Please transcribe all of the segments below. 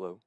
Hello?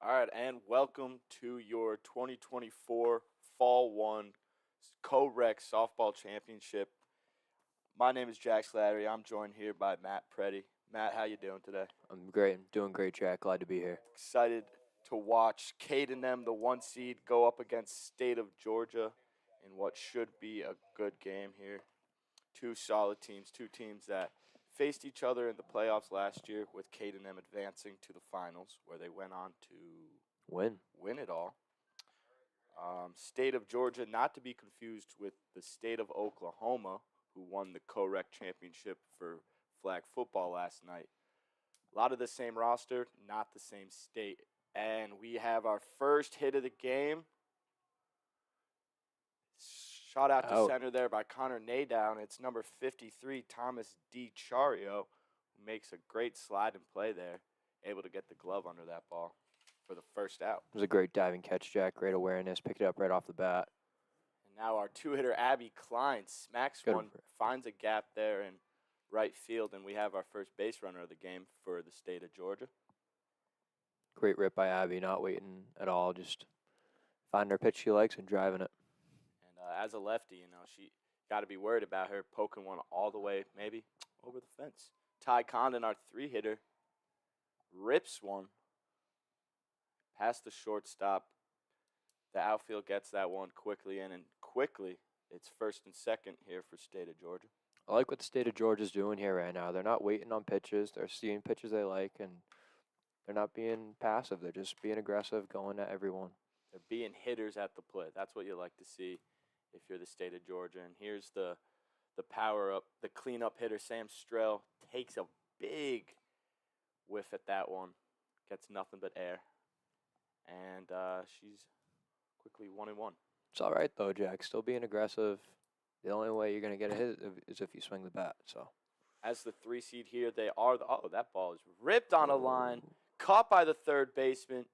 All right, and welcome to your 2024 Fall 1 CoRec Softball Championship. My name is Jack Slattery. I'm joined here by Matt Preddy. Matt, how you doing today? I'm great. I'm doing great, Jack. Glad to be here. Excited to watch Cade and them, the 1 seed, go up against State of Georgia in what should be a good game here. Two solid teams, two teams that faced each other in the playoffs last year, with Cade and them advancing to the finals, where they went on to Win it all. State of Georgia, not to be confused with the State of Oklahoma, who won the CoRec championship for flag football last night. A lot of the same roster, not the same state. And we have our first hit of the game. Shot out to center there by Connor Nadown. It's number 53, Thomas DiChario, who makes a great slide and play there, able to get the glove under that ball for the first out. It was a great diving catch, Jack. Great awareness. Picked it up right off the bat. And now our two-hitter, Abby Klein, smacks one, finds a gap there in right field, and we have our first base runner of the game for the State of Georgia. Great rip by Abby, not waiting at all. Just finding her pitch she likes and driving it. And as a lefty, she got to be worried about her poking one all the way, maybe, over the fence. Ty Condon, our three-hitter, rips one past the shortstop. The outfield gets that one quickly in, and quickly it's first and second here for State of Georgia. I like what the State of Georgia is doing here right now. They're not waiting on pitches. They're seeing pitches they like, and they're not being passive. They're just being aggressive, going at everyone. They're being hitters at the plate. That's what you like to see if you're the State of Georgia. And here's the power-up, the cleanup hitter, Sam Strell, takes a big whiff at that one. Gets nothing but air. And she's quickly 1-1. It's all right, though, Jack. Still being aggressive. The only way you're going to get a hit is if you swing the bat. So, as the 3 seed here, they are that ball is ripped on a line, caught by the third baseman,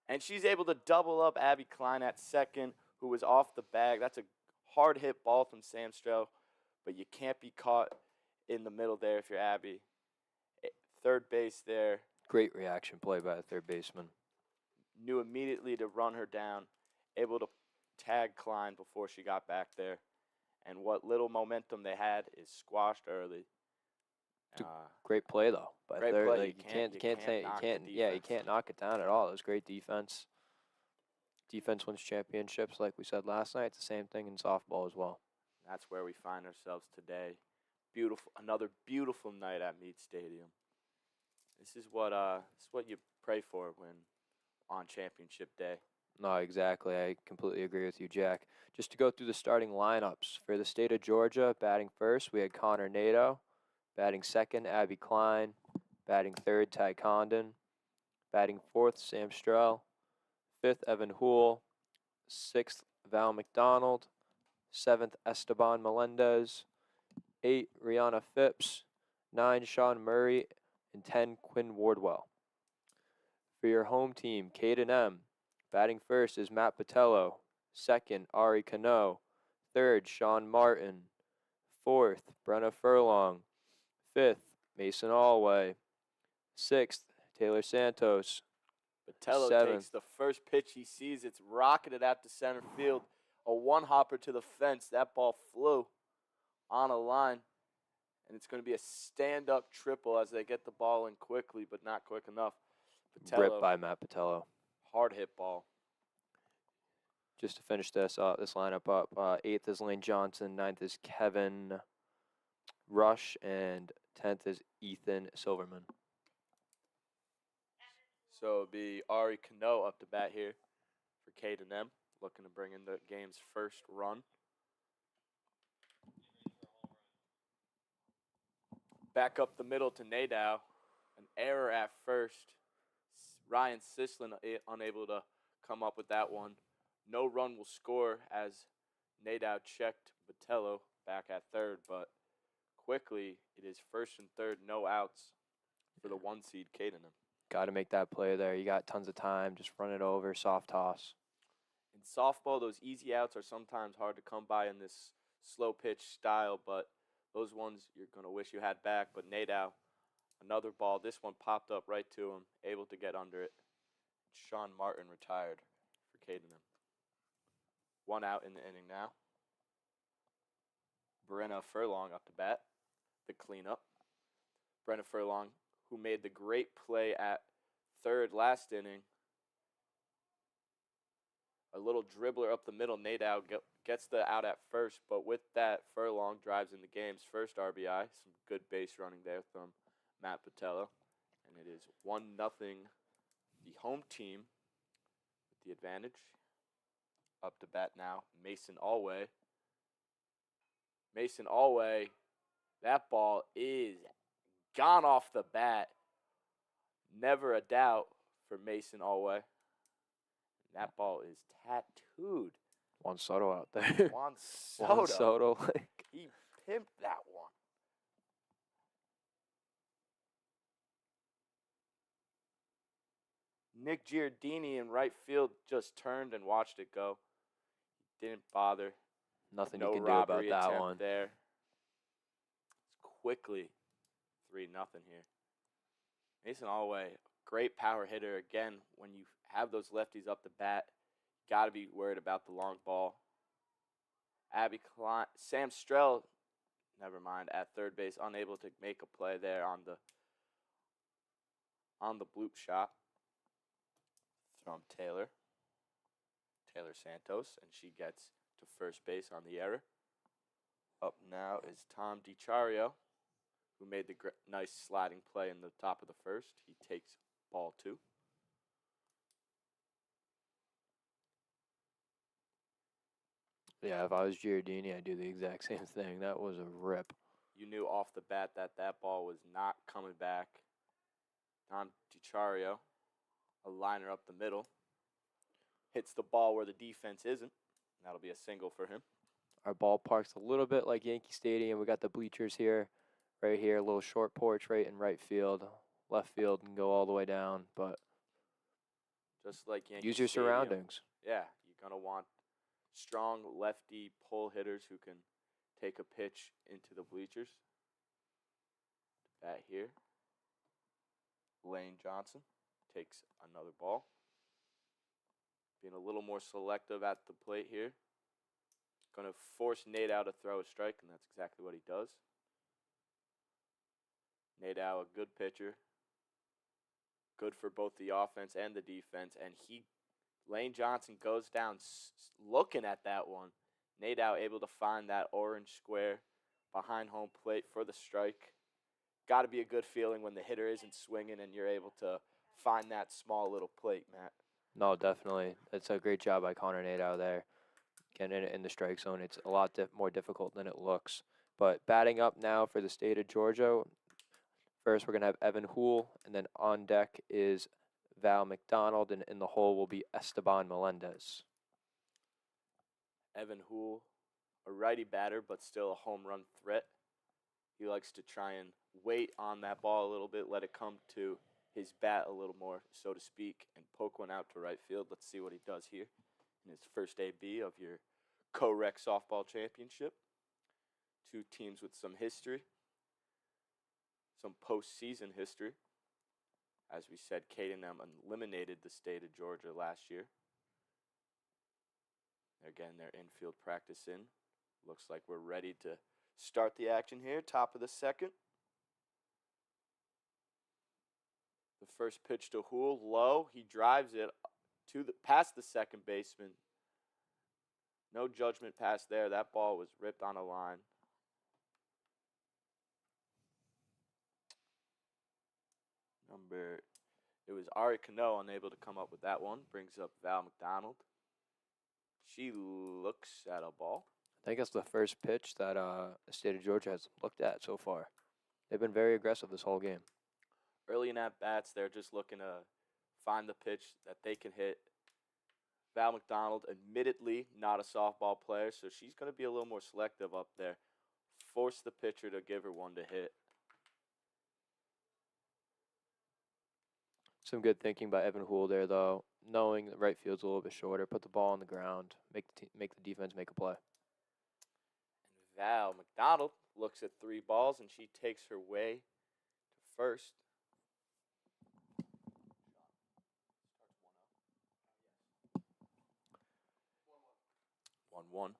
and she's able to double up Abby Klein at second, who was off the bag. That's a hard hit ball from Sam Strell, but you can't be caught in the middle there if you're Abby. Third base there. Great reaction play by the third baseman. Knew immediately to run her down, able to tag Klein before she got back there. And what little momentum they had is squashed early. Great play though. By great third, play. Like, you can't knock it down at all. It was great defense. Defense wins championships, like we said last night. It's the same thing in softball as well. That's where we find ourselves today. Another beautiful night at Meade Stadium. This is what you pray for when on championship day. No, exactly. I completely agree with you, Jack. Just to go through the starting lineups. For the State of Georgia, batting first, we had Connor Nadeau. Batting second, Abby Klein. Batting third, Ty Condon. Batting fourth, Sam Strell. Fifth, Evan Houle. Sixth, Val McDonald. Seventh, Esteban Melendez. 8, Rihanna Phipps. 9, Sean Murray. And 10, Quinn Wardwell. For your home team, Cade and M. Batting first is Matt Patello. Second, Ari Cano. Third, Sean Martin. Fourth, Brenna Furlong. Fifth, Mason Allway. Sixth, Taylor Santos. Patello takes the first pitch he sees. It's rocketed out to center field. A one-hopper to the fence. That ball flew on a line. And it's going to be a stand-up triple as they get the ball in quickly, but not quick enough. Ripped by Matt Patello. Hard hit ball. Just to finish this lineup up, 8th is Lane Johnson, 9th is Kevin Rush, and 10th is Ethan Silverman. So it'll be Ari Cano up to bat here for Cade and M, looking to bring in the game's first run. Back up the middle to Nadow. An error at first. Ryan Sislin unable to come up with that one. No run will score as Nadow checked Botello back at third, but quickly it is first and third, no outs for the 1 seed Cadenham. Got to make that play there. You got tons of time. Just run it over, soft toss. In softball, those easy outs are sometimes hard to come by in this slow pitch style, but those ones you're going to wish you had back. But Nadow, another ball. This one popped up right to him, able to get under it. Sean Martin retired for Cadenham. 1 out in the inning now. Brenna Furlong up to bat, the cleanup. Brenna Furlong, who made the great play at third last inning. A little dribbler up the middle. Nadeau gets the out at first, but with that, Furlong drives in the game's first RBI. Some good base running there from Matt Patello. And it is 1-0, the home team with the advantage. Up to bat now, Mason Alway. Mason Alway, that ball is gone off the bat. Never a doubt for Mason Alway. That ball is tattooed. Juan Soto out there. Juan Soto. Juan Soto. He pimped that one. Nick Giardini in right field just turned and watched it go. Didn't bother. Nothing No you can do about robbery that attempt one. there. It's quickly 3-0 here. Mason Alway, great power hitter. Again, when you have those lefties up the bat, got to be worried about the long ball. Abby Klein, Sam Strell, never mind, at third base, unable to make a play there on the bloop shot from Taylor Santos, and she gets to first base on the error. Up now is Tom DiCario, who made the nice sliding play in the top of the first. He takes ball 2. Yeah, if I was Giardini, I'd do the exact same thing. That was a rip. You knew off the bat that ball was not coming back. Tom DiCario, a liner up the middle, hits the ball where the defense isn't. That'll be a single for him. Our ballpark's a little bit like Yankee Stadium. We got the bleachers here, right here, a little short porch right in right field. Left field can go all the way down, but just like Yankee use your Stadium. surroundings. Yeah, you're going to want strong lefty pull hitters who can take a pitch into the bleachers. Bat here. Lane Johnson takes another ball. Being a little more selective at the plate here. Going to force Nadeau to throw a strike, and that's exactly what he does. Nadeau, a good pitcher. Good for both the offense and the defense. And Lane Johnson goes down looking at that one. Nadeau able to find that orange square behind home plate for the strike. Got to be a good feeling when the hitter isn't swinging and you're able to find that small little plate, Matt. No, definitely. It's a great job by Connor Nadeau there. Getting in the strike zone, it's a lot more difficult than it looks. But batting up now for the state of Georgia, first we're going to have Evan Houle, and then on deck is Val McDonald, and in the hole will be Esteban Melendez. Evan Houle, a righty batter, but still a home run threat. He likes to try and wait on that ball a little bit, let it come to his bat a little more, so to speak, and poke one out to right field. Let's see what he does here in his first AB of your CoRec softball championship. 2 teams with some history, some postseason history. As we said, Cadenham eliminated the state of Georgia last year. Again, their infield practice in. Looks like we're ready to start the action here. Top of the second. The first pitch to Houle, low. He drives it past the second baseman. No judgment pass there. That ball was ripped on a line. It was Ari Cano unable to come up with that one. Brings up Val McDonald. She looks at a ball. I think that's the first pitch that the state of Georgia has looked at so far. They've been very aggressive this whole game. Early in at-bats, they're just looking to find the pitch that they can hit. Val McDonald, admittedly not a softball player, so she's going to be a little more selective up there. Force the pitcher to give her one to hit. Some good thinking by Evan Houle there, though. Knowing the right field's a little bit shorter, put the ball on the ground, make the defense make a play. And Val McDonald looks at 3 balls, and she takes her way to first. 1-1.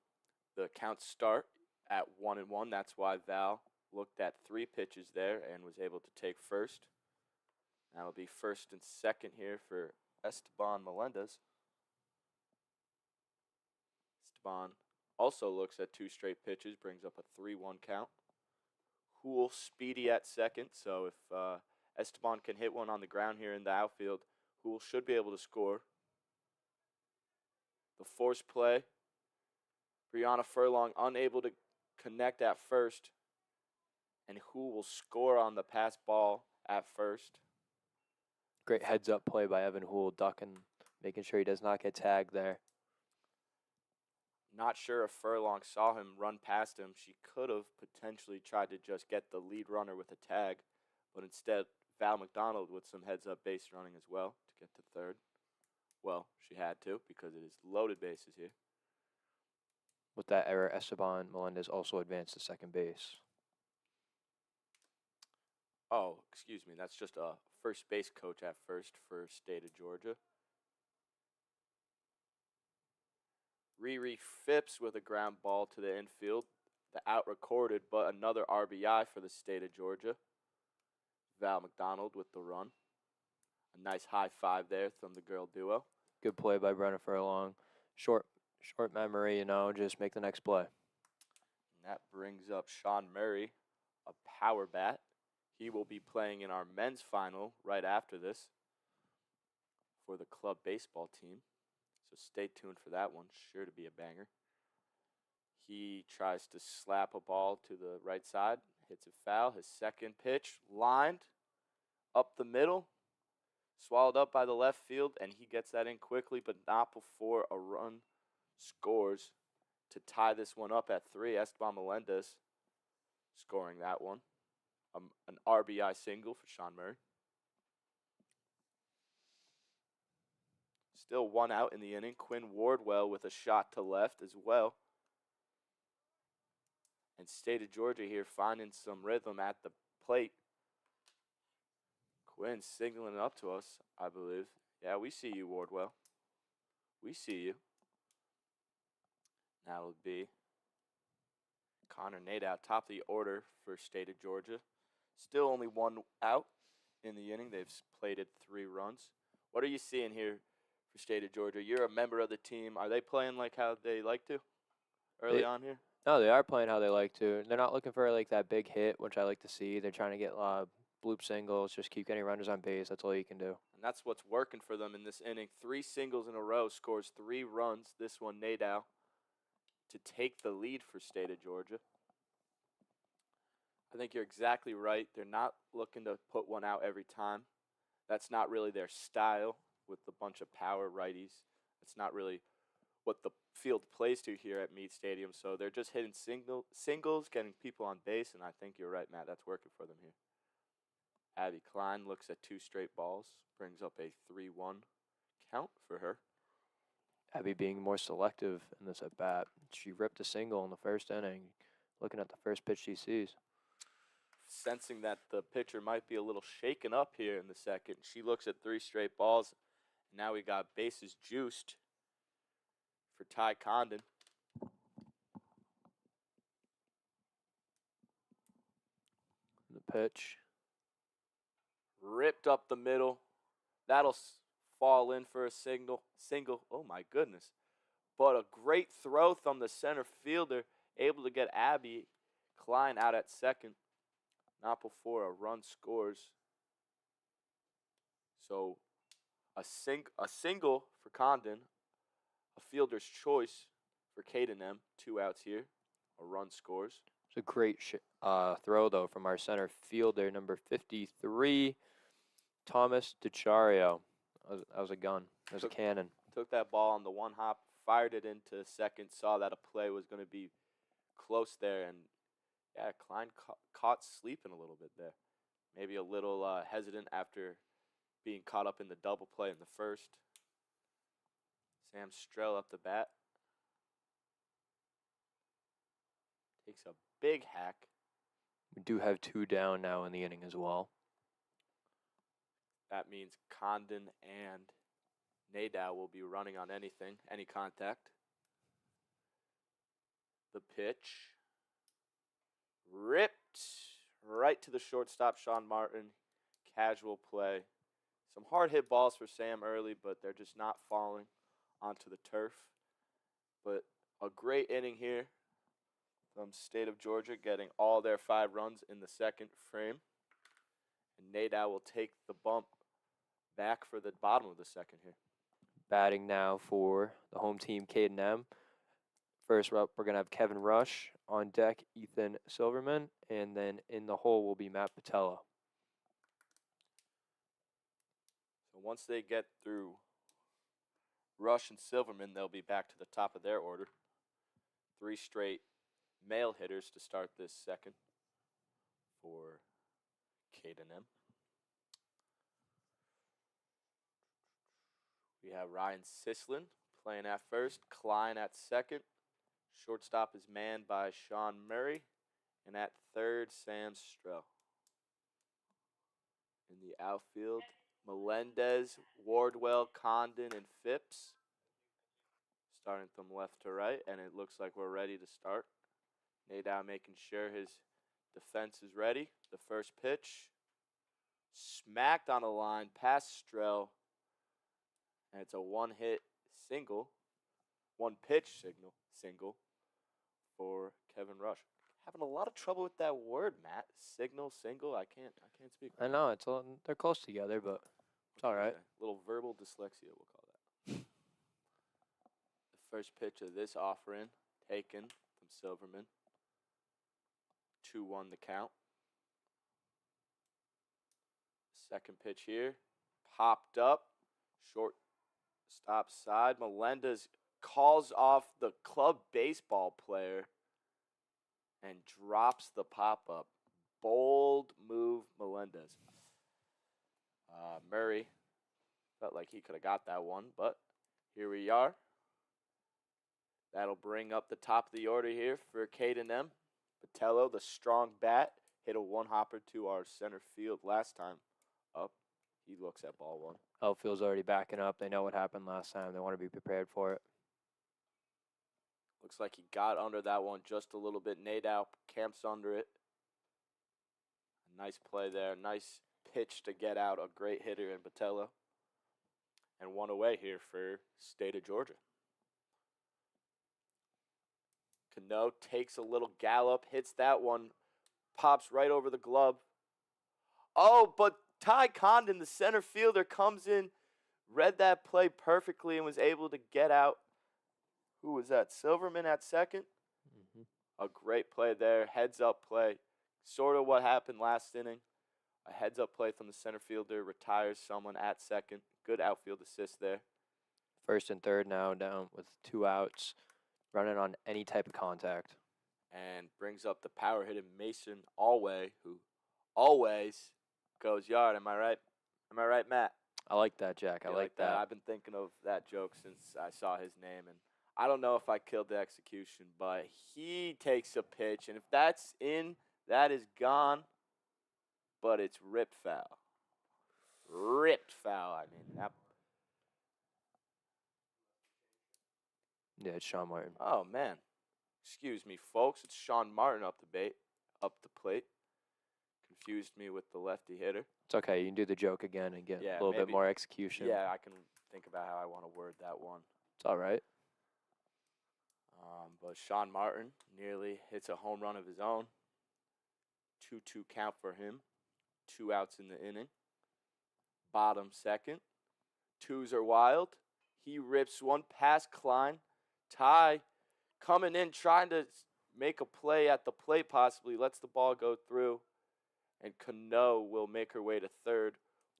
The counts start at 1-1. That's why Val looked at 3 pitches there and was able to take first. That'll be first and second here for Esteban Melendez. Esteban also looks at 2 straight pitches, brings up a 3-1 count. Hool speedy at second, so if Esteban can hit one on the ground here in the outfield, Hool should be able to score. The force play. Brianna Furlong unable to connect at first, and Hool will score on the pass ball at first. Great heads-up play by Evan Hool, ducking, making sure he does not get tagged there. Not sure if Furlong saw him run past him. She could have potentially tried to just get the lead runner with a tag, but instead Val McDonald with some heads-up base running as well to get to third. Well, she had to because it is loaded bases here. With that error, Esteban Melendez also advanced to second base. Oh, excuse me. That's just a first base coach at first for State of Georgia. Riri Phipps with a ground ball to the infield. The out recorded, but another RBI for the State of Georgia. Val McDonald with the run. A nice high five there from the girl duo. Good play by Brenna Furlong. Short memory, just make the next play. And that brings up Sean Murray, a power bat. He will be playing in our men's final right after this for the club baseball team. So stay tuned for that one. Sure to be a banger. He tries to slap a ball to the right side, hits a foul. His second pitch, lined up the middle, swallowed up by the left field, and he gets that in quickly, but not before a run scores to tie this one up at 3. Esteban Melendez scoring that one. An RBI single for Sean Murray. Still 1 out in the inning. Quinn Wardwell with a shot to left as well. And State of Georgia here finding some rhythm at the plate. Quinn signaling up to us, I believe. Yeah, we see you, Wardwell. We see you. That'll be Connor Nadeau, top of the order for State of Georgia. Still only 1 out in the inning. They've plated 3 runs. What are you seeing here for State of Georgia? You're a member of the team. Are they playing like how they like to early on here? No, they are playing how they like to. They're not looking for like that big hit, which I like to see. They're trying to get bloop singles, just keep getting runners on base. That's all you can do. And that's what's working for them in this inning. 3 singles in a row, scores 3 runs. This one, Nadeau, to take the lead for State of Georgia. I think you're exactly right. They're not looking to put one out every time. That's not really their style with a bunch of power righties. It's not really what the field plays to here at Meade Stadium. So they're just hitting singles, getting people on base, and I think you're right, Matt. That's working for them here. Abby Klein looks at 2 straight balls, brings up a 3-1 count for her. Abby being more selective in this at-bat. She ripped a single in the first inning, looking at the first pitch she sees. Sensing that the pitcher might be a little shaken up here in the second, she looks at 3 straight balls. Now we got bases juiced for Ty Condon. The pitch. Ripped up the middle. That'll fall in for a single. Oh, my goodness. But a great throw from the center fielder, able to get Abby Klein out at second. Not before a run scores. So a single for Condon, a fielder's choice for Caden M. 2 outs here. A run scores. It's a great throw, though, from our center fielder, number 53, Thomas DiCario. That was a gun. That was a cannon. Took that ball on the one hop, fired it into second, saw that a play was going to be close there, and yeah, Klein caught sleeping a little bit there. Maybe a little hesitant after being caught up in the double play in the first. Sam Strell up the bat. Takes a big hack. We do have 2 down now in the inning as well. That means Condon and Nadeau will be running on anything, any contact. The pitch. Ripped right to the shortstop, Sean Martin. Casual play. Some hard hit balls for Sam early, but they're just not falling onto the turf. But a great inning here from State of Georgia, getting all their 5 runs in the second frame. And Nadeau will take the bump back for the bottom of the second here. Batting now for the home team, Caden M. First up, we're going to have Kevin Rush. On deck, Ethan Silverman. And then in the hole will be Matt Patella. So once they get through Rush and Silverman, they'll be back to the top of their order. 3 straight male hitters to start this second for Caden M. We have Ryan Sislin playing at first, Klein at second. Shortstop is manned by Sean Murray. And at third, Sam Strell. In the outfield, Melendez, Wardwell, Condon, and Phipps. Starting from left to right, and it looks like we're ready to start. Nadeau making sure his defense is ready. The first pitch. Smacked on the line past Strell. And it's a one-hit single. One-pitch single for Kevin Rush. Having a lot of trouble with that word, Matt. Signal, single. I can't speak. I know they're close together, but it's all right. A little verbal dyslexia, we'll call that. The first pitch of this offering taken from Silverman. 2-1 the count. Second pitch here, popped up, short stop side. Melendez calls off the club baseball player and drops the pop-up. Bold move, Melendez. Murray felt like he could have got that one, but here we are. That'll bring up the top of the order here for Caden M. Patello, the strong bat, hit a one-hopper to our center field last time up. He looks at ball 1. Outfield's already backing up. They know what happened last time. They want to be prepared for it. Looks like he got under that one just a little bit. Nadeau camps under it. A nice play there. Nice pitch to get out. A great hitter in Patello. And 1 away here for State of Georgia. Cano takes a little gallop, hits that one, pops right over the glove. Oh, but Ty Condon, the center fielder, comes in, read that play perfectly, and was able to get out. Who was that? Silverman at second? Mm-hmm. A great play there. Heads-up play. Sort of what happened last inning. A heads-up play from the center fielder, retires someone at second. Good outfield assist there. First and third now down with 2 outs. Running on any type of contact. And brings up the power-hitting Mason Alway, who always goes yard. Am I right? Am I right, Matt? I like that, Jack. I like that. I've been thinking of that joke since I saw his name, and I don't know if I killed the execution, but he takes a pitch, and if that's in, that is gone, but it's ripped foul. Ripped foul, I mean. That. Yeah, it's Sean Martin. Oh, man. Excuse me, folks. It's Sean Martin up the plate. Confused me with the lefty hitter. It's okay. You can do the joke again and get a little bit more execution. Yeah, I can think about how I want to word that one. It's all right. But Sean Martin nearly hits a home run of his own. 2-2 count for him. 2 outs in the inning. Bottom second. 2s are wild. He rips one past Klein. Ty coming in, trying to make a play at the plate possibly. Lets the ball go through. And Cano will make her way to third.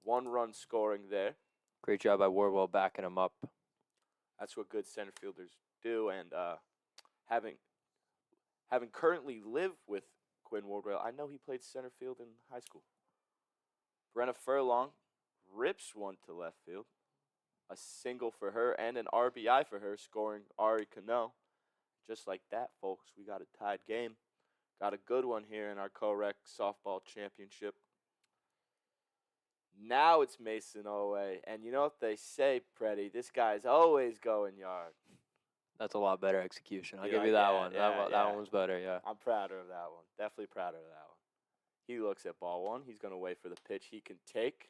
1-run scoring there. Great job by Wardwell backing him up. That's what good center fielders do. And having currently lived with Quinn Wardwell, I know he played center field in high school. Brenna Furlong rips one to left field. A single for her and an RBI for her, scoring Ari Cano. Just like that, folks, we got a tied game. Got a good one here in our CoRec softball championship. Now it's Mason Owe. And you know what they say, Preddy? This guy's always going yard. That's a lot better execution. I'll You give know, you that yeah, one. yeah, That yeah. one was better, yeah. I'm prouder of that one. Definitely prouder of that one. He looks at ball one. He's going to wait for the pitch he can take.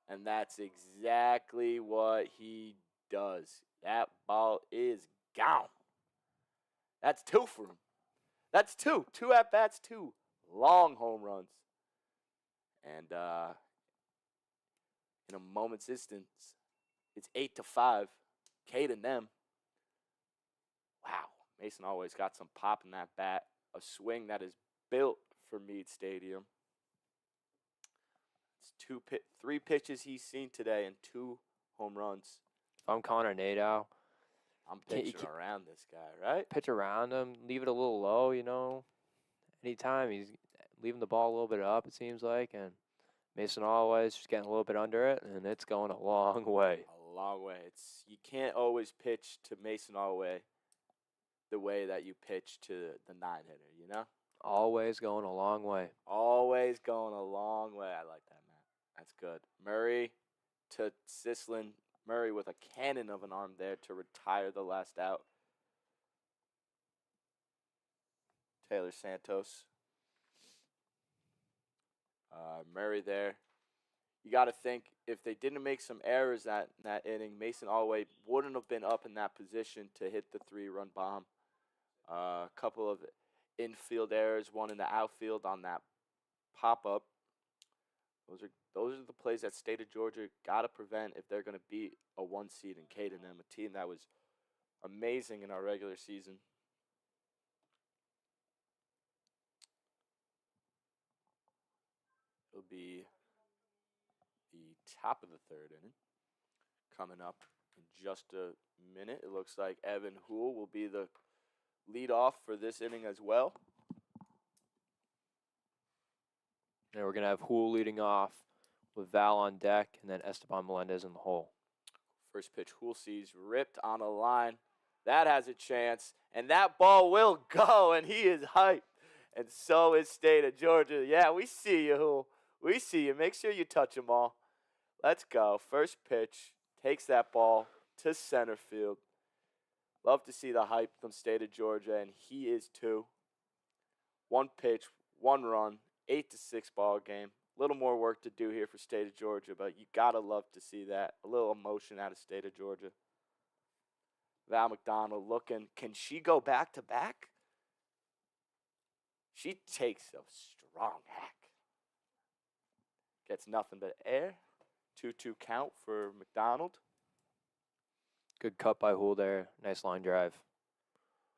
And that's exactly what he does. That ball is gone. That's 2 for him. That's 2. 2 at-bats, 2 long home runs. And in a moment's distance, it's 8-5. Kate and them. Wow. Mason always got some pop in that bat. A swing that is built for Meade Stadium. It's 3 pitches he's seen today and 2 home runs. If I'm Connor Nadeau, I'm pitching around this guy, right? pitch around him, leave it a little low, you know. Anytime he's leaving the ball a little bit up, it seems like, and Mason always just getting a little bit under it, and it's going a long way. A long way. You can't always pitch to Mason Alway the way that you pitch to the 9-hitter, you know? Always going a long way. Always going a long way. I like that, man. That's good. Murray to Sislin. Murray with a cannon of an arm there to retire the last out. Taylor Santos. Murray there. You got to think, if they didn't make some errors that inning, Mason Alway wouldn't have been up in that position to hit the 3-run bomb. A couple of infield errors, one in the outfield on that pop-up. Those are the plays that State of Georgia got to prevent if they're going to beat a 1 seed in K&M, a team that was amazing in our regular season. It'll be the top of the 3rd inning coming up in just a minute. It looks like Evan Houle will be the leadoff for this inning as well. And we're going to have Houle leading off with Val on deck and then Esteban Melendez in the hole. First pitch Houle sees ripped on a line. That has a chance, and that ball will go, and he is hyped. And so is State of Georgia. Yeah, we see you, Houle. We see you. Make sure you touch them all. Let's go. First pitch takes that ball to center field. Love to see the hype from State of Georgia, and he is too. 1 pitch, 1 run, 8-6 ball game. A little more work to do here for State of Georgia, but you gotta love to see that. A little emotion out of State of Georgia. Val McDonald looking. Can she go back to back? She takes a strong hack. Gets nothing but air. 2-2 count for McDonald. Good cut by Houle there. Nice line drive.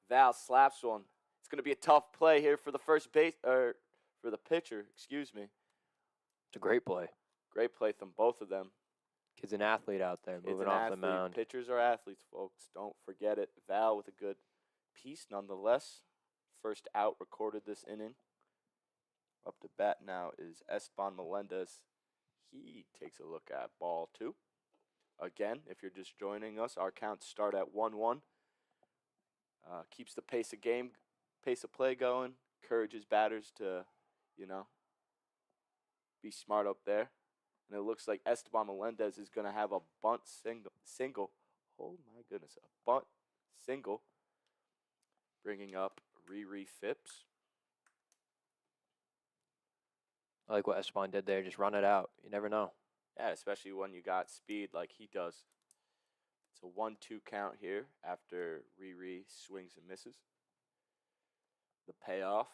Val slaps one. It's going to be a tough play here for the first base, or for the pitcher, excuse me. It's a great play. Great play from both of them. Kid's an athlete out there, moving off the mound. Pitchers are athletes, folks. Don't forget it. Val with a good piece nonetheless. First out recorded this inning. Up to bat now is Esteban Melendez. He takes a look at ball 2. Again, if you're just joining us, our counts start at 1-1. Keeps the pace of play going. Encourages batters to, be smart up there. And it looks like Esteban Melendez is going to have a bunt single. Oh, my goodness. A bunt single. Bringing up Riri Phipps. I like what Esteban did there. Just run it out. You never know. Yeah, especially when you got speed like he does. It's a 1-2 count here after Riri swings and misses. The payoff.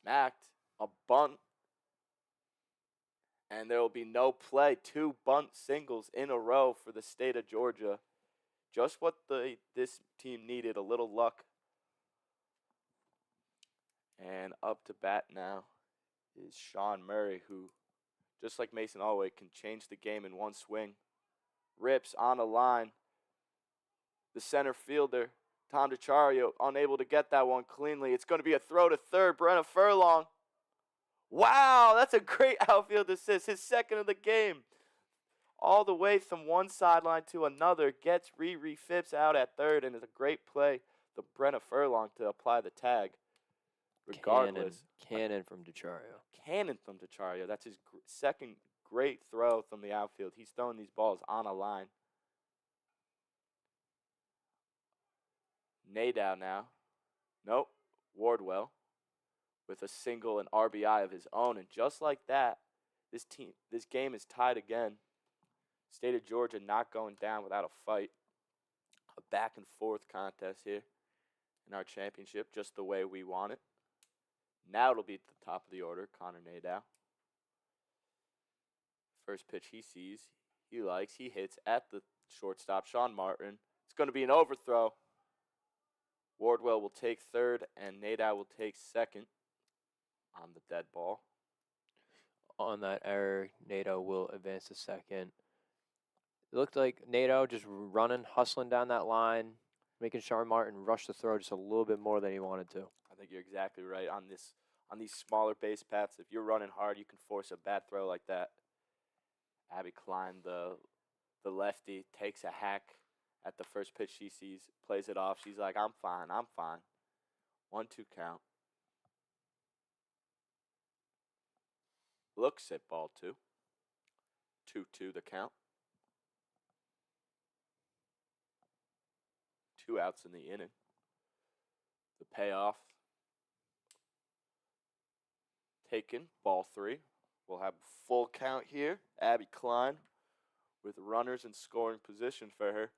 Smacked. A bunt. And there will be no play. 2 bunt singles in a row for the State of Georgia. Just what this team needed, a little luck. And up to bat now is Sean Murray, who, just like Mason Alway, can change the game in one swing. Rips on a line. The center fielder, Tom DiCario, unable to get that one cleanly. It's going to be a throw to third. Brenna Furlong. Wow, that's a great outfield assist. His second of the game. All the way from one sideline to another. Gets Riri Phipps out at third, and it's a great play to Brenna Furlong to apply the tag. Regardless. Cannon from DiCario. Cannon from DiCario. That's his second great throw from the outfield. He's throwing these balls on a line. Nadeau now. Nope. Wardwell with a single and RBI of his own. And just like that, this game is tied again. State of Georgia not going down without a fight. A back and forth contest here in our championship, just the way we want it. Now it'll be at the top of the order, Connor Nadeau. First pitch he sees, he likes, he hits at the shortstop, Sean Martin. It's going to be an overthrow. Wardwell will take third, and Nadeau will take second on the dead ball. On that error, Nadeau will advance to second. It looked like Nadeau just running, hustling down that line, making Sean Martin rush the throw just a little bit more than he wanted to. I think you're exactly right on these smaller base paths. If you're running hard, you can force a bad throw like that. Abby Klein, the lefty, takes a hack at the first pitch she sees, plays it off. She's like, I'm fine. 1-2 count. Looks at ball 2. 2-2 the count. 2 outs in the inning. The payoff taken, ball 3. We'll have a full count here. Abby Klein with runners in scoring position for her.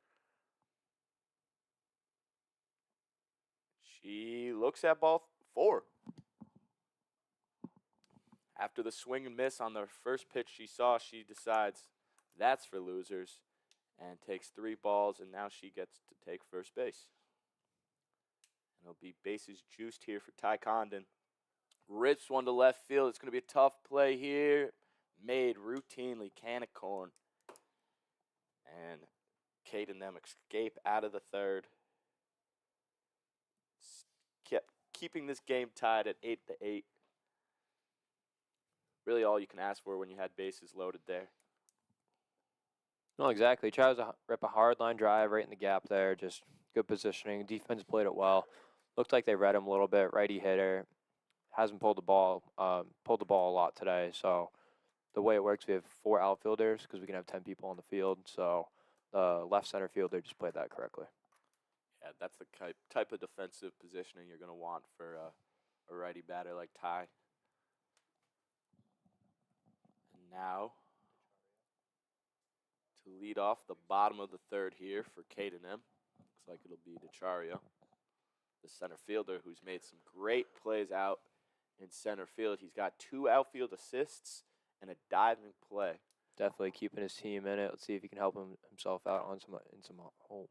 She looks at ball 4. After the swing and miss on the first pitch she saw, she decides that's for losers and takes 3 balls, and now she gets to take first base. And it'll be bases juiced here for Ty Condon. Rips one to left field. It's going to be a tough play here. Made routinely, can of corn. And Kate and them escape out of the third. Kept keeping this game tied at 8-8. Really all you can ask for when you had bases loaded there. No, exactly. Tries to rip a hard line drive right in the gap there. Just good positioning. Defense played it well. Looked like they read him a little bit. Righty hitter. Hasn't pulled the ball a lot today. So the way it works, we have 4 outfielders because we can have 10 people on the field. So the left center fielder just played that correctly. Yeah, that's the type of defensive positioning you're going to want for a righty batter like Ty. And now to lead off the bottom of the third here for K&M. Looks like it'll be DeChario, the center fielder, who's made some great plays out in center field. He's got 2 outfield assists and a diving play. Definitely keeping his team in it. Let's see if he can help himself out on some holy.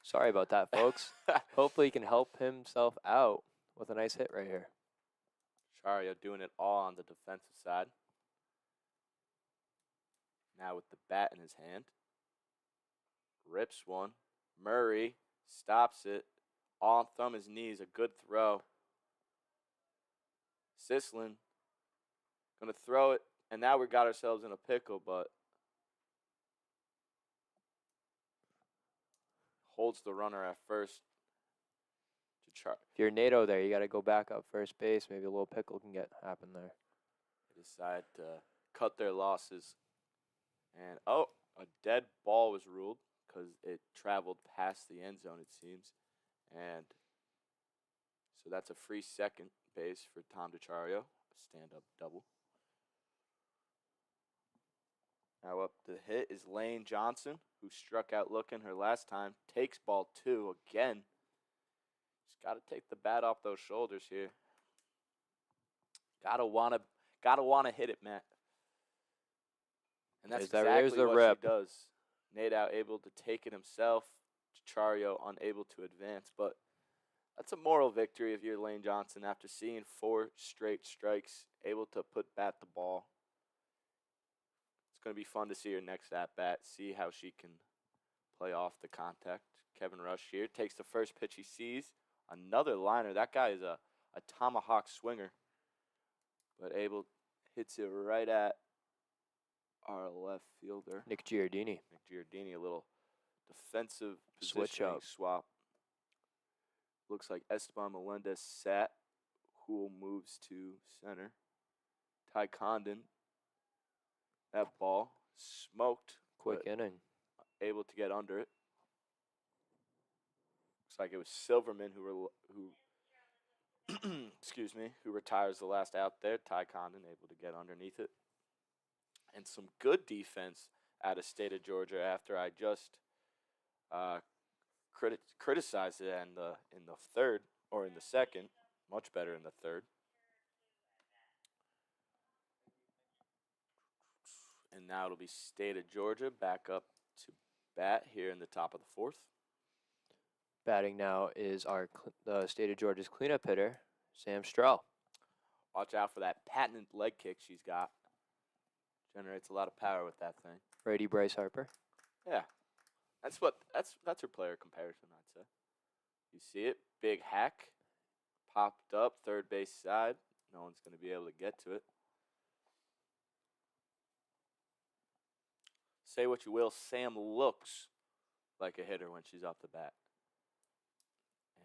Sorry about that, folks. Hopefully he can help himself out with a nice hit right here. Chario doing it all on the defensive side. Now with the bat in his hand. Rips one. Murray stops it. On thumb his knees. A good throw. Sislin going to throw it. And now we got ourselves in a pickle, but holds the runner at first. If you're Nadeau there, you got to go back up first base. Maybe a little pickle can happen there. They decide to cut their losses. And, a dead ball was ruled because it traveled past the end zone, it seems. And so that's a free second base for Tom DeChario, a stand-up double. Now up the hit is Lane Johnson, who struck out looking her last time. Takes ball 2 again. Just got to take the bat off those shoulders here. Gotta wanna hit it, Matt. And that's exactly what she does. Nadeau able to take it himself. Chario unable to advance. But that's a moral victory if you're Lane Johnson after seeing 4 straight strikes, able to put bat the ball. It's going to be fun to see her next at-bat, see how she can play off the contact. Kevin Rush here takes the first pitch he sees. Another liner. That guy is a tomahawk swinger. But hits it right at our left fielder. Nick Giardini, a little defensive switch up swap. Looks like Esteban Melendez sat, who moves to center. Ty Condon, that ball smoked. Quick inning. Able to get under it. Looks like it was Silverman excuse me, who retires the last out there. Ty Condon able to get underneath it. And some good defense out of State of Georgia after I just criticized it in the third, or in the second. Much better in the third. And now it'll be State of Georgia back up to bat here in the top of the fourth. Batting now is our State of Georgia's cleanup hitter, Sam Stroh. Watch out for that patented leg kick she's got. Generates a lot of power with that thing. Brady Bryce Harper. Yeah. That's her player comparison, I'd say. You see it, big hack, popped up, third base side. No one's going to be able to get to it. Say what you will, Sam looks like a hitter when she's off the bat.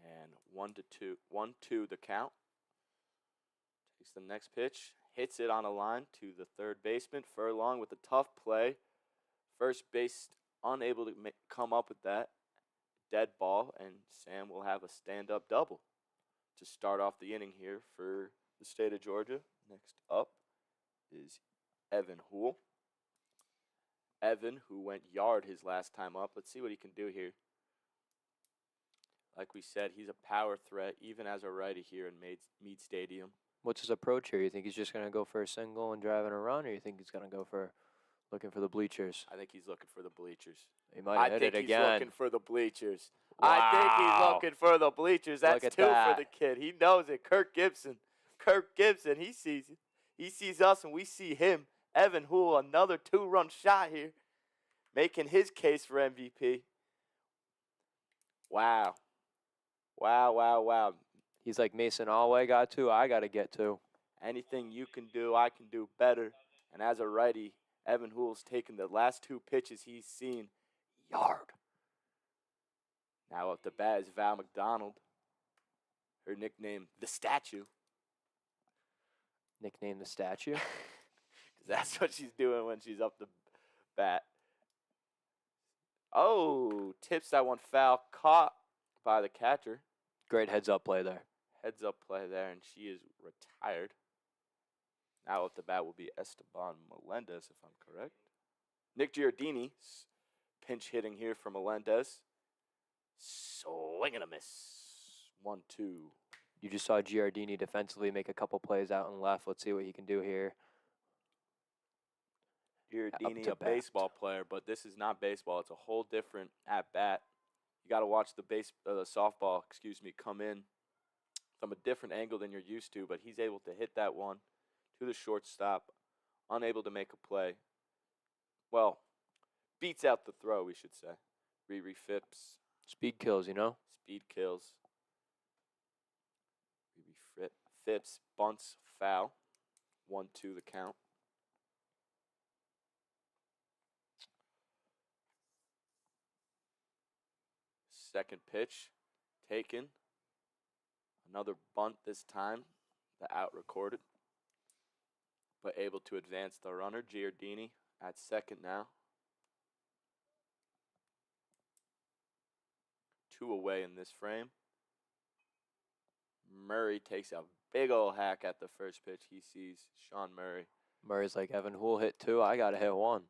And 1-2 the count. Takes the next pitch, hits it on a line to the third baseman. Furlong with a tough play. First base unable to come up with that. Dead ball, and Sam will have a stand-up double to start off the inning here for the State of Georgia. Next up is Evan Houle. Evan, who went yard his last time up. Let's see what he can do here. Like we said, he's a power threat, even as a righty here in Meade Stadium. What's his approach here? You think he's just going to go for a single and driving a run, or you think he's going to go for looking for the bleachers? I think he's looking for the bleachers. He might have hit it again. I think he's looking for the bleachers. Wow. I think he's looking for the bleachers. That's two for the kid. He knows it. Kirk Gibson, he sees it. He sees us and we see him. Evan Houle, another 2-run shot here, making his case for MVP. Wow. He's like Mason Alway got to, I got to get to. Anything you can do, I can do better. And as a righty, Evan Houle's taken the last 2 pitches he's seen yard. Now up the bat is Val McDonald. Her nickname, The Statue. Nickname The Statue? That's what she's doing when she's up the bat. Oh, tips that one foul, caught by the catcher. Great heads-up play there. Heads-up play there, and she is retired. Now at the bat will be Esteban Melendez, if I'm correct. Nick Giardini, pinch hitting here for Melendez. Swing and a miss. 1-2. You just saw Giardini defensively make a couple plays out and left. Let's see what he can do here. Giardini, a baseball player, but this is not baseball. It's a whole different at-bat. You got to watch the softball, come in from a different angle than you're used to, but he's able to hit that one to the shortstop, unable to make a play. Well, beats out the throw, we should say. Riri Phipps. Speed kills, you know? Speed kills. Riri Phipps bunts foul. 1-2 the count. Second pitch taken. Another bunt this time. The out recorded. But able to advance the runner. Giardini at second now. 2 away in this frame. Murray takes a big old hack at the first pitch. He sees Sean Murray. Murray's like, Evan Houle hit 2. I got to hit 1.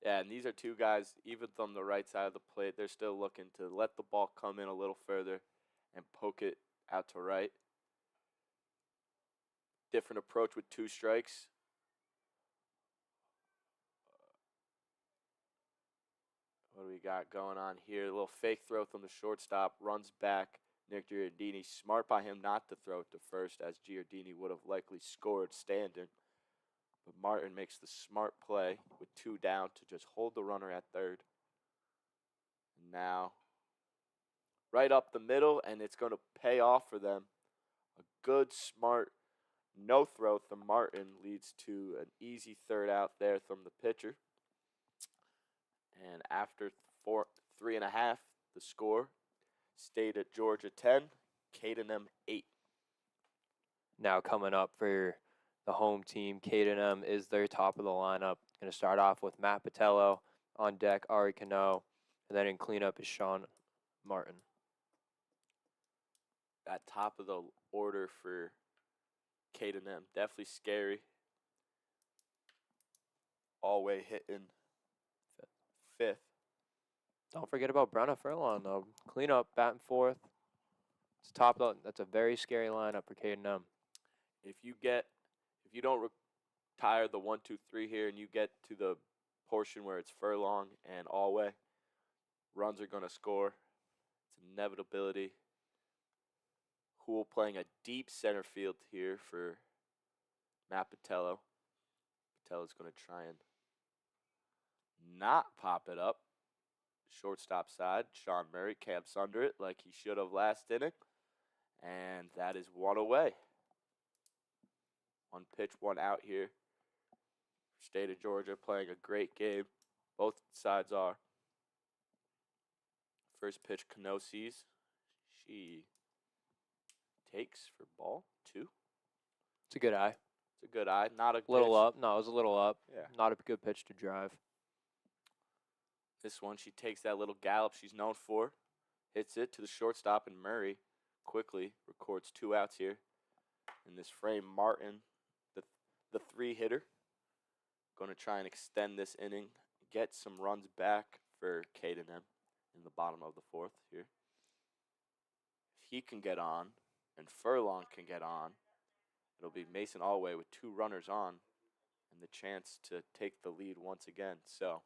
Yeah, and these are 2 guys, even from the right side of the plate, they're still looking to let the ball come in a little further and poke it out to right. Different approach with 2 strikes. What do we got going on here? A little fake throw from the shortstop, runs back. Nick Giardini, smart by him not to throw it to first, as Giardini would have likely scored standing. But Martin makes the smart play with 2 down to just hold the runner at third. Now, right up the middle, and it's going to pay off for them. A good, smart no-throw from Martin leads to an easy third out there from the pitcher. And after 3.5, the score, State of Georgia 10, Caden 8. Now coming up for the home team, Caden is their top of the lineup. Going to start off with Matt Patello, on deck Ari Cano, and then in cleanup is Sean Martin. at top of the order for K&M. Definitely scary. Always hitting fifth. Don't forget about Brenna Furlong, though. Clean up, batting fourth. It's top of, that's a very scary lineup for K&M. If you don't retire the 1, 2, 3 here, and you get to the portion where it's Furlong and Alway, runs are gonna score. It's an inevitability. Hool playing a deep center field here for Matt Patello. Patello's gonna try and not pop it up. Shortstop side, Sean Murray camps under it like he should have last inning. And that is one away. One pitch, one out here. State of Georgia playing a great game. Both sides are. First pitch, Cano sees. She takes for ball 2. It's a good eye. It's a good eye. Not a Little pitch. up. No, it was a little up. Yeah. Not a good pitch to drive. This one, she takes that little gallop she's known for. Hits it to the shortstop, and Murray quickly records 2 outs here. In this frame, Martin, the 3-hitter, going to try and extend this inning, get some runs back for K&M in the bottom of the 4th here. If he can get on and Furlong can get on, it'll be Mason Alway with 2 runners on and the chance to take the lead once again. So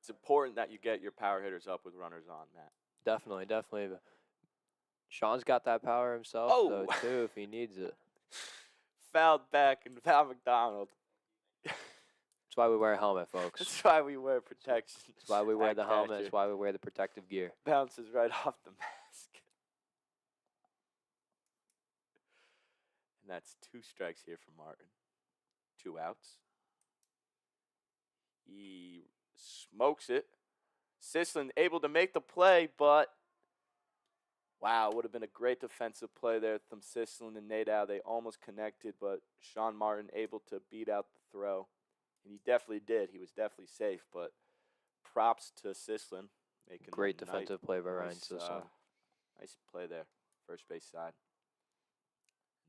it's important that you get your power hitters up with runners on, Matt. Definitely. But Sean's got that power himself, though, too, if he needs it. Fouled back and Val McDonald. That's why we wear a helmet, folks. That's why we wear protection. That's why we wear the helmet. Catcher. That's why we wear the protective gear. Bounces right off the mask. And that's 2 strikes here for Martin. 2 outs. He smokes it. Sislin able to make the play, but wow, would have been a great defensive play there from Sislin and Nadeau. They almost connected, but Sean Martin able to beat out the throw. And he definitely did. He was definitely safe, but props to Sislin. Making Great defensive play by Ryan nice, Sislin. Nice play there, first base side.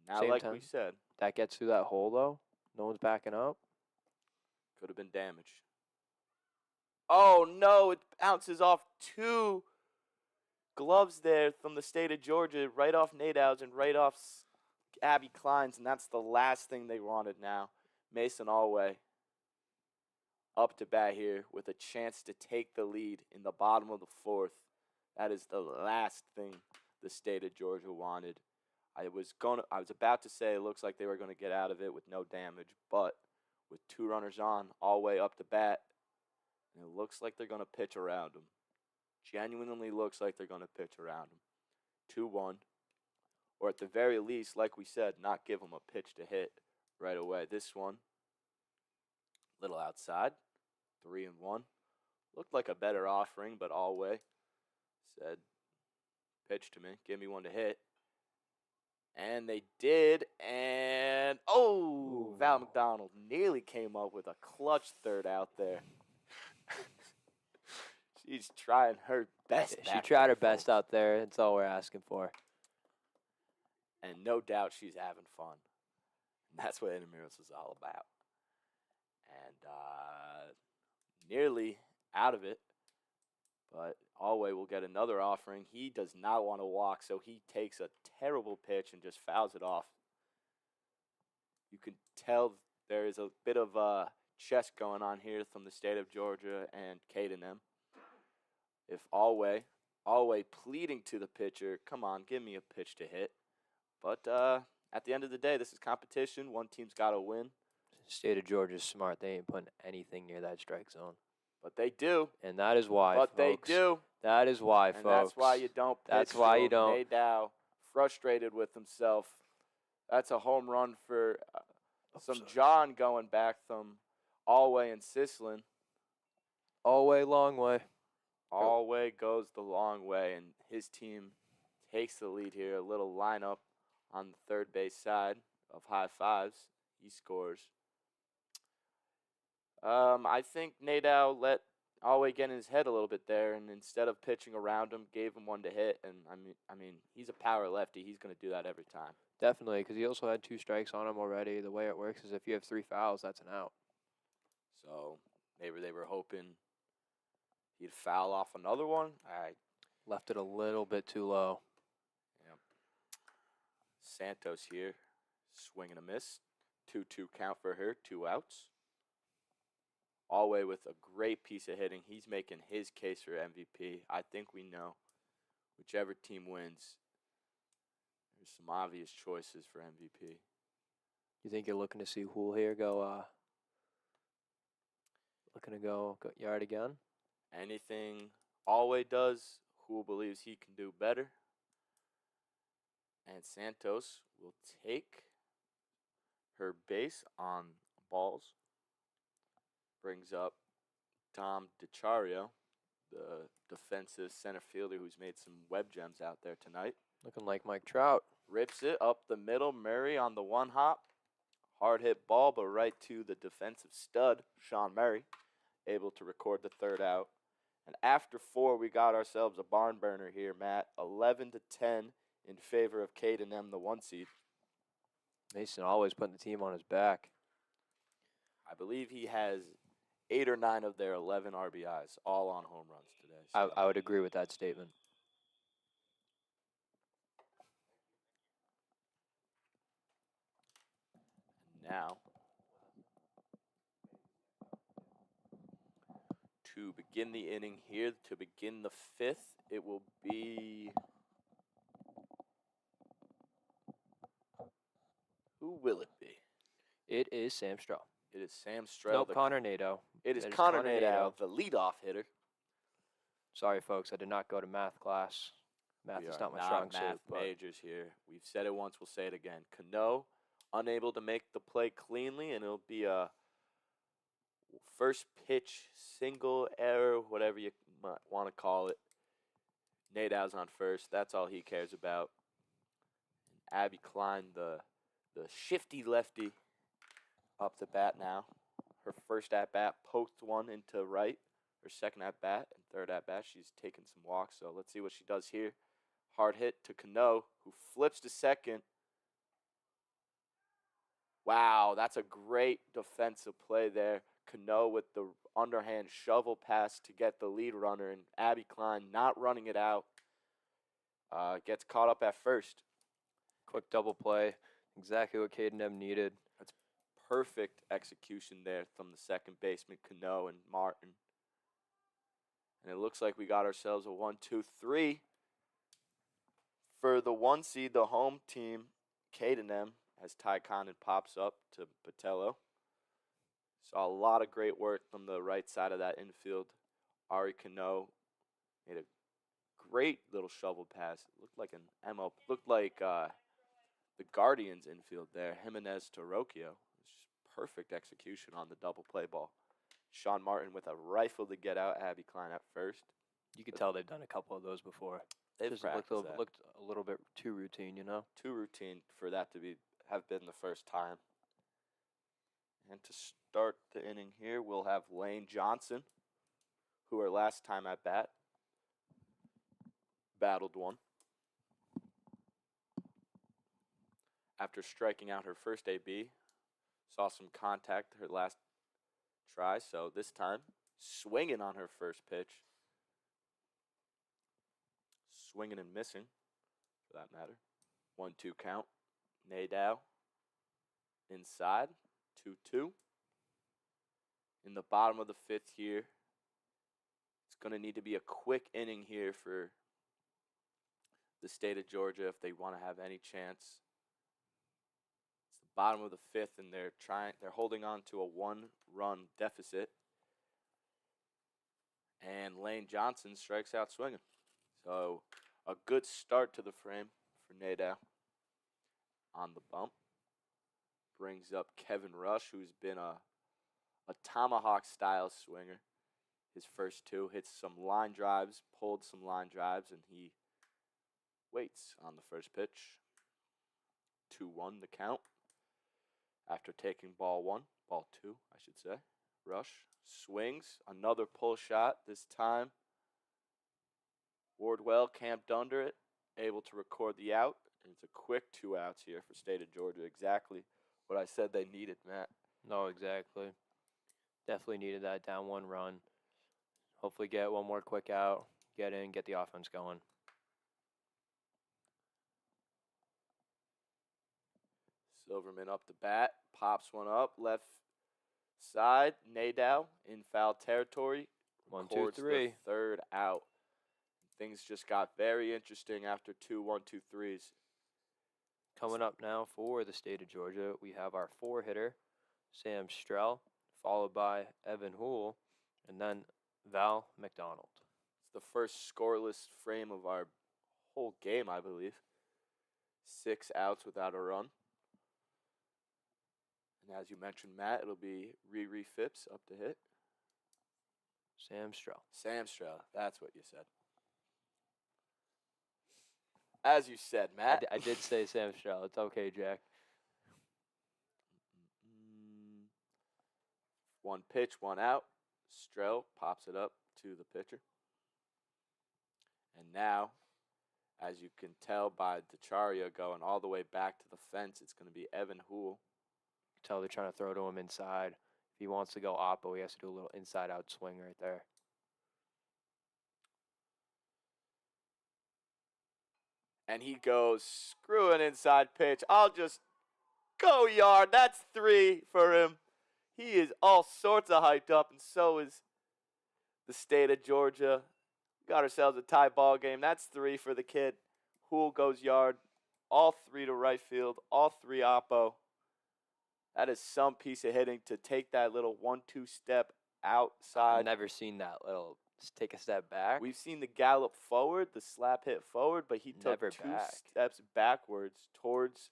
Now, Same like time. we said, That gets through that hole, though. No one's backing up. could have been damage. Oh, no, it bounces off 2 gloves there from the state of Georgia, right off Nadow's and right off Abby Klein's, and that's the last thing they wanted now. Mason Alway up to bat here with a chance to take the lead in the bottom of the 4th. That is the last thing the state of Georgia wanted. I was about to say it looks like they were going to get out of it with no damage, but with 2 runners on, Alway up to bat, and it looks like they're going to pitch around him. Genuinely looks like they're going to pitch around him. 2-1. Or at the very least, like we said, not give him a pitch to hit right away. This one, little outside. 3-1. Looked like a better offering, but Alway said, pitch to me, give me one to hit. And they did, and Val McDonald nearly came up with a clutch 3rd out there. She's trying her best. She tried her best out there. That's all we're asking for. And no doubt she's having fun. And that's what Intramuros is all about. And nearly out of it. But Alway will get another offering. He does not want to walk, so he takes a terrible pitch and just fouls it off. You can tell there is a bit of chess going on here from the state of Georgia and K&M. If Alway pleading to the pitcher, come on, give me a pitch to hit. But at the end of the day, this is competition. One team's got to win. State of Georgia's smart. They ain't putting anything near that strike zone. But they do. And that is why, But folks. they do. That is why, And folks. that's why you don't pitch. That's why you don't. Nadeau, frustrated with himself. That's a home run for some John going back from Alway and Sislin. Alway, long way. Alway goes the long way, and his team takes the lead here. A little lineup on the 3rd base side of high fives. He scores. I think Nadeau let Alway getting his head a little bit there, and instead of pitching around him, gave him one to hit. And I mean, he's a power lefty. He's going to do that every time. Definitely, because he also had 2 strikes on him already. The way it works is if you have 3 fouls, that's an out. So maybe they were hoping he'd foul off another one. I Left it a little bit too low. Yep. Santos here, swing and a miss. 2-2 count for her, 2 outs. Alway with a great piece of hitting. He's making his case for MVP. I think we know whichever team wins, there's some obvious choices for MVP. You think you're looking to see Hool here go looking to go yard again? Anything Alway does, Hool believes he can do better. And Santos will take her base on balls. Brings up Tom DiCario, the defensive center fielder who's made some web gems out there tonight. Looking like Mike Trout. Rips it up the middle. Murray on the one hop. Hard hit ball, but right to the defensive stud, Sean Murray, able to record the 3rd out. And after 4, we got ourselves a barn burner here, Matt. 11-10 in favor of Caden M, the 1 seed. Mason always putting the team on his back. I believe he has 8 or 9 of their 11 RBIs, all on home runs today. So. I would agree with that statement. Now, to begin the inning here, to begin the 5th, it will be... Who will it be? It is Sam Stroh. It is Sam Stroh. Nope, Connor Nadeau. It is Connor Nadeau, the leadoff hitter. Sorry, folks, I did not go to math class. Math is not my strong suit. Math majors here. We've said it once, we'll say it again. Cano, unable to make the play cleanly, and it'll be a first pitch single error, whatever you might want to call it. Nadeau's on first. That's all he cares about. And Abby Klein, the shifty lefty, up the bat now. Her first at-bat poked one into right. Her second at-bat and third at-bat, she's taken some walks. So let's see what she does here. Hard hit to Cano, who flips to second. Wow, that's a great defensive play there. Cano with the underhand shovel pass to get the lead runner, and Abby Klein not running it out. Gets caught up at first. Quick double play. Exactly what Caden M needed. That's perfect execution there from the second baseman, Cano and Martin. And it looks like we got ourselves a 1-2-3. For the 1 seed, the home team, Caden M, as Ty Condon pops up to Botello. Saw a lot of great work from the right side of that infield. Ari Cano made a great little shovel pass. It looked like an MO. Looked like the Guardians infield there. Jimenez to Rocchio. It's just perfect execution on the double play ball. Sean Martin with a rifle to get out Abby Klein at first. You could tell they've done a couple of those before. They've Just practiced looked, that. looked a little bit too routine, you know? Too routine for that to have been the first time. And to start the inning here, we'll have Lane Johnson, who her last time at bat battled one. After striking out her first AB, saw some contact her last try, so this time swinging on her first pitch. Swinging and missing, for that matter. 1-2 count. Nadeau inside, 2-2. In the bottom of the 5th here, it's going to need to be a quick inning here for the state of Georgia if they want to have any chance. It's the bottom of the 5th, and they're holding on to a 1-run deficit. And Lane Johnson strikes out swinging. So a good start to the frame for Nadeau. On the bump. Brings up Kevin Rush, who's been a tomahawk-style swinger. His first 2 hits some line drives, pulled some line drives, and he waits on the first pitch. 2-1 the count. After taking ball 2, I should say. Rush Swings. Another pull shot this time. Wardwell camped under it, able to record the out. And it's a quick 2 outs here for State of Georgia. Exactly what I said they needed, Matt. No, exactly. Definitely needed that down 1 run. Hopefully get one more quick out, get in, get the offense going. Silverman up the bat, pops one up, left side. Nadeau in foul territory. 1, 2, Records 3. the third out. Things just got very interesting after 2 1-2-3s. Coming up now for the State of Georgia, we have our 4-hitter, Sam Strell, followed by Evan Houle, and then Val McDonald. It's the first scoreless frame of our whole game, I believe. 6 outs without a run. And as you mentioned, Matt, it'll be Riri Phipps up to hit. Sam Strell. Sam Strell, that's what you said. As you said, Matt. I did say Sam Strell. It's okay, Jack. 1 pitch, 1 out. Strell pops it up to the pitcher. And now, as you can tell by DeCharia going all the way back to the fence, it's going to be Evan Houle. Tell they're trying to throw to him inside. If he wants to go oppo, he has to do a little inside-out swing right there. And he goes, screw an inside pitch. I'll just go yard. That's 3 for him. He is all sorts of hyped up, and so is the State of Georgia. Got ourselves a tie ball game. That's 3 for the kid. Houle goes yard. All 3 to right field. All 3 oppo. That is some piece of hitting to take that little 1-2 step outside. I've never seen that little take a step back. We've seen the gallop forward, the slap hit forward, but he took Never 2 back. steps backwards towards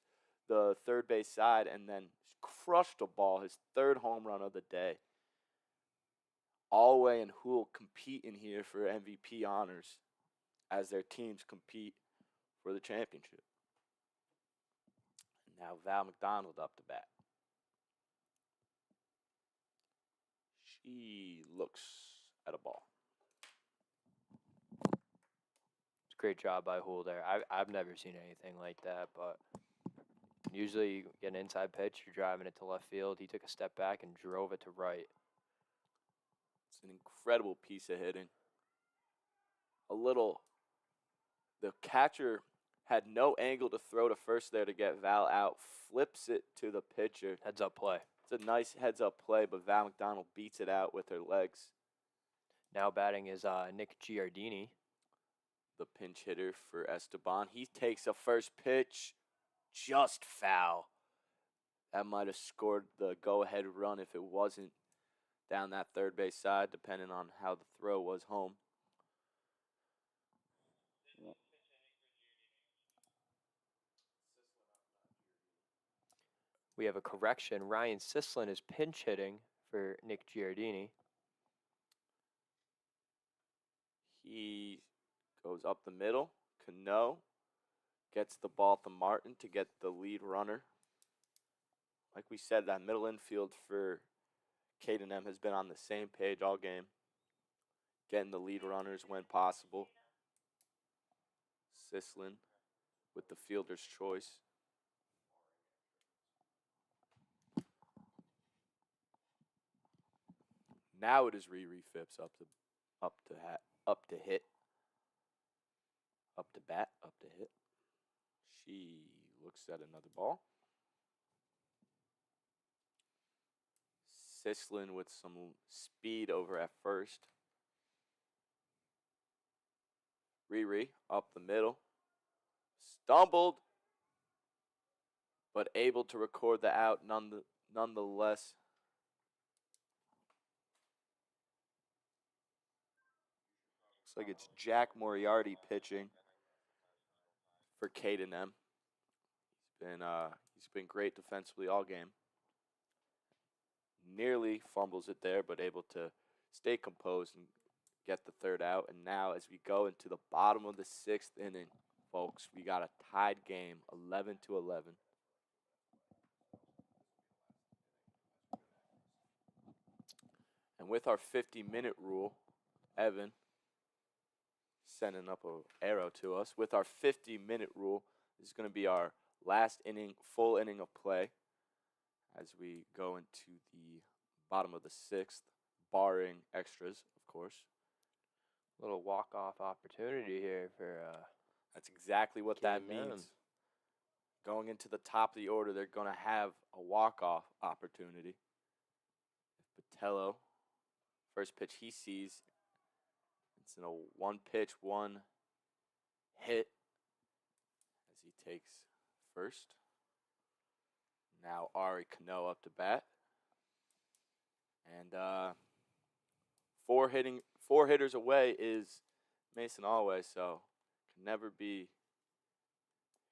the third base side and then crushed a ball, his 3rd home run of the day. Alway and Houle competing here for MVP honors as their teams compete for the championship. And now Val McDonald up to bat. She looks at a ball. It's a great job by Houle there. I've never seen anything like that, but usually you get an inside pitch, you're driving it to left field. He took a step back and drove it to right. It's an incredible piece of hitting. The catcher had no angle to throw to first there to get Val out, flips it to the pitcher. Heads up play. It's a nice heads-up play, but Val McDonald beats it out with her legs. Now batting is Nick Giardini. The pinch hitter for Esteban. He takes a first pitch, just foul. That might have scored the go-ahead run if it wasn't down that third base side, depending on how the throw was home. We have a correction. Ryan Sislin is pinch hitting for Nick Giardini. He goes up the middle. Cano gets the ball to Martin to get the lead runner. Like we said, that middle infield for K&M has been on the same page all game. Getting the lead runners when possible. Sislin with the fielder's choice. Now it is Riri Phipps up to hit. Up to bat, up to hit. She looks at another ball. Sislin with some speed over at first. Riri up the middle. Stumbled, but able to record the out nonetheless. Looks like it's Jack Moriarty pitching for K&M. He's been great defensively all game. Nearly fumbles it there, but able to stay composed and get the third out. And now as we go into the bottom of the 6th inning, folks, we got a tied game, 11-11. And with our 50-minute rule, Evan sending up an arrow to us. With our 50-minute rule, this is going to be our last inning, full inning of play as we go into the bottom of the 6th, barring extras, of course. Little walk-off opportunity here for That's exactly what that K&M. means. Going into the top of the order, they're going to have a walk-off opportunity. Botello, first pitch he sees, it's in a one-pitch, one hit as he takes first. Now Ari Cano up to bat. And four hitters away is Mason Alway, so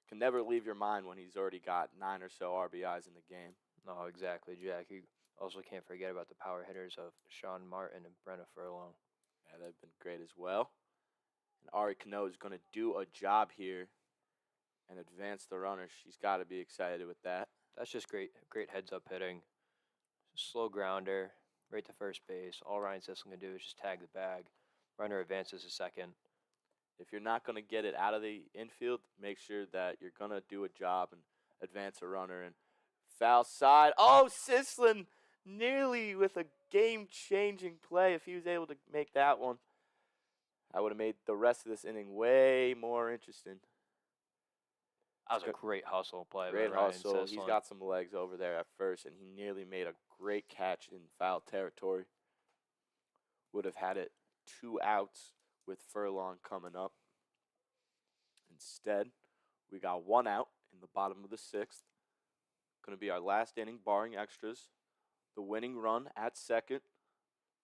can never leave your mind when he's already got 9 or so RBIs in the game. No, exactly, Jack. You also can't forget about the power hitters of Sean Martin and Brenna Furlong. Yeah, they've been great as well. And Ari Cano is going to do a job here and advance the runner. She's got to be excited with that. That's just great heads-up hitting. Slow grounder, right to first base. All Ryan Sisson can do is just tag the bag. Runner advances to second. If you're not going to get it out of the infield, make sure that you're going to do a job and advance a runner. And foul side. Oh, Sislin nearly with a game-changing play. If he was able to make that one, I would have made the rest of this inning way more interesting. That was a great hustle play. Great by Ryan hustle. Sislin. He's got some legs over there at first, and he nearly made a great catch in foul territory. Would have had it 2 outs with Furlong coming up. Instead, we got 1 out in the bottom of the 6th. Going to be our last inning, barring extras. The winning run at second.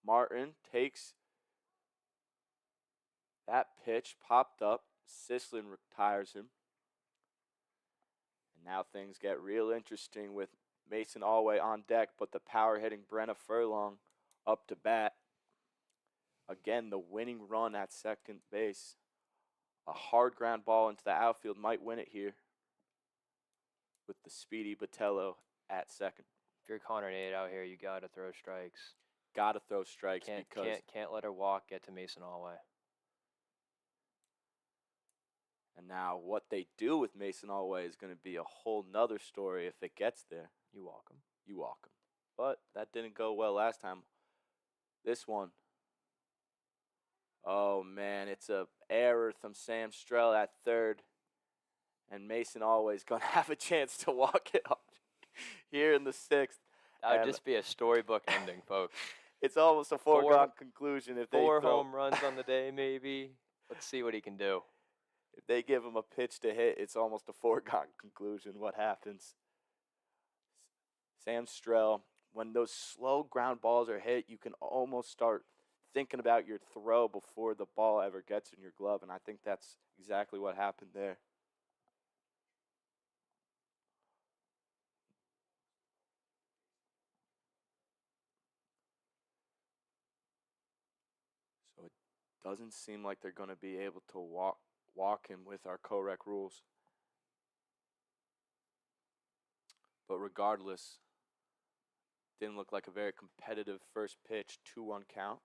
Martin takes that pitch, popped up. Sislin retires him. And now things get real interesting with Mason Alway on deck, but the power-hitting Brenna Furlong up to bat. Again, the winning run at second base. A hard ground ball into the outfield might win it here with the speedy Botello at second. If you're Connor Nate out here, you got to throw strikes. Got to throw strikes because can't let her walk get to Mason Alway. And now what they do with Mason Alway is going to be a whole nother story if it gets there. You walk him. You walk him. But that didn't go well last time. This one. Oh, man, it's a error from Sam Strell at third. And Mason Alway's going to have a chance to walk it up here in the 6th. That would just be a storybook ending, folks. It's almost a foregone conclusion if they throw 4 home runs on the day, maybe. Let's see what he can do. If they give him a pitch to hit, it's almost a foregone conclusion what happens. Sam Strell, when those slow ground balls are hit, you can almost start thinking about your throw before the ball ever gets in your glove, and I think that's exactly what happened there. So it doesn't seem like they're going to be able to walk him with our CoRec rules. But regardless, didn't look like a very competitive first pitch, 2-1 count.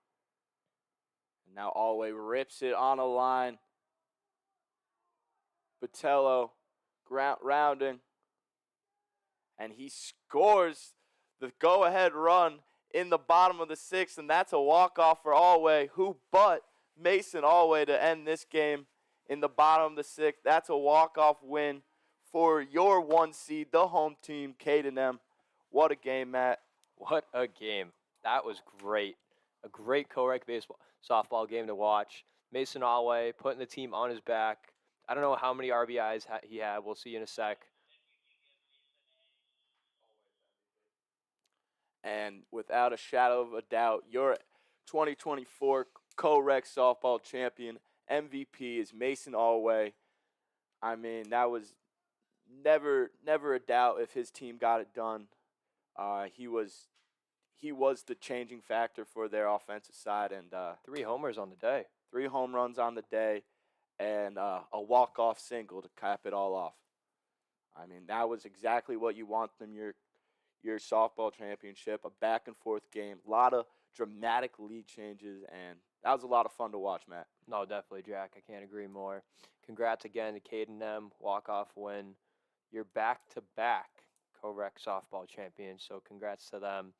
And now Alway rips it on a line. Botello rounding. And he scores the go-ahead run in the bottom of the 6th, and that's a walk-off for Alway. Who but Mason Alway to end this game in the bottom of the 6th. That's a walk-off win for your 1 seed, the home team, K&M. What a game, Matt. What a game. That was great. A great CoRec softball game to watch. Mason Alway putting the team on his back. I don't know how many RBIs he had. We'll see in a sec. And without a shadow of a doubt, your 2024 CoRec softball champion MVP is Mason Alway. I mean, that was never a doubt if his team got it done. He was the changing factor for their offensive side, and 3 homers on the day. 3 home runs on the day, and a walk-off single to cap it all off. I mean, that was exactly what you want from your softball championship, a back-and-forth game. A lot of dramatic lead changes, and that was a lot of fun to watch, Matt. No, definitely, Jack. I can't agree more. Congrats again to Cade and them. Walk-off win. You're back-to-back CoRec softball champions, so congrats to them.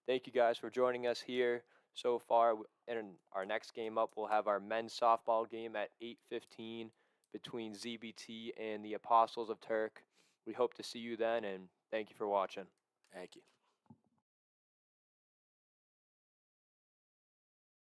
Thank you guys for joining us here so far. In our next game up, we'll have our men's softball game at 8:15 between ZBT and the Apostles of Turk. We hope to see you then, and thank you for watching. Thank you.